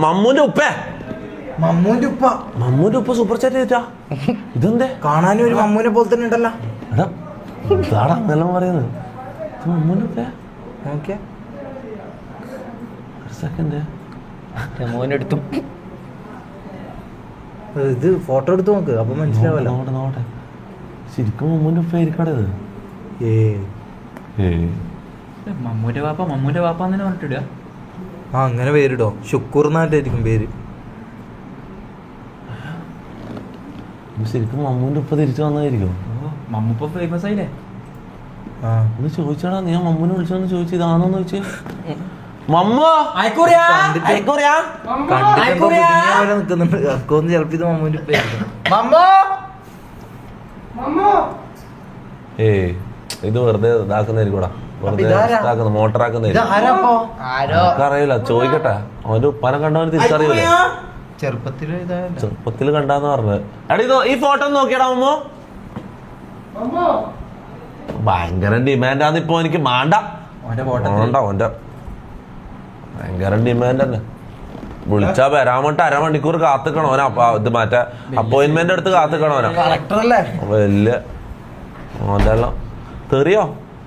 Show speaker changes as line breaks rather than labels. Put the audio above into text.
മമ്മൂന്റെ ഉപ്പേ. മമ്മൂന്റെ ഉപ്പ super chat ചെയ്തിട്ടാ. ഇതെന്തേ
കാണാനും ഒരു മമ്മൂനെ പോലെ തന്നെ ഉണ്ടല്ലോ.
എടാ അങ്ങനെല്ലാം പറയുന്നത്. മമ്മൂന്റെ ഉപ്പ
നോക്കിയാ
സെക്കൻഡ്
മോനെടുത്തും
ഇത് ഫോട്ടോ എടുത്ത് നോക്ക്, അപ്പൊ മനസ്സിലാവല്ലോ.
നോട്ടെ ശരിക്കും മമ്മൂന്റെ ഉപ്പ ആയിരിക്കടേ ഇത്.
മമ്മൂന്റെ വാപ്പ തന്നെ പറഞ്ഞിട്ടിടുക.
അങ്ങനെ പേരിടോ, ശുക്കൂർ എന്നായിട്ടായിരിക്കും പേര്.
ശരിക്കും മമ്മൂന്റെ ഉപ്പ തിരിച്ചു വന്നതായിരിക്കും.
മമ്മൂപ്പ ഫേമസ് ആയില്ലേ.
ഒന്ന് ചോദിച്ചാടാ, നീ മമ്മൂനെ വിളിച്ചോന്ന് ചോദിച്ചു ഇതാണോന്ന് ചോദിച്ചു. മമ്മ
നിക്കുന്നുണ്ട്, അക്കൊന്ന് ചിലപ്പോ ഇത് മമ്മൂന്റെ ഉപ്പ
ഇത് വെറുതെ ഇതാക്കുന്നതായിരിക്കൂടാ, വെറുതെ മോട്ടറാക്കുന്നതായിരിക്കും. അറിയില്ല, ചോദിക്കട്ടെ. അവന്റെ ഉപ്പാനെ കണ്ടവന് തിരിച്ചറിയൂലേ. ചെറുപ്പത്തില് കണ്ടാന്ന് പറഞ്ഞത്. എടാ ഈ ഫോട്ടോ നോക്കിയടാ മമ്മോ. ഭയങ്കര ഡിമാൻഡാന്ന് ഇപ്പൊ എനിക്ക് മാണ്ട. ഓന്റെ ഭയങ്കര ഡിമാൻഡ് തന്നെ. വിളിച്ചാ വരാൻ വേണ്ടിട്ട് അരമണിക്കൂർ കാത്തിക്കണം ഓന. ഇത് മറ്റേ അപ്പോയിന്റ്മെന്റ് എടുത്ത് കാത്തിക്കണം ഓന. വലിയ ഓന്റെ എല്ലാം തെറിയോ.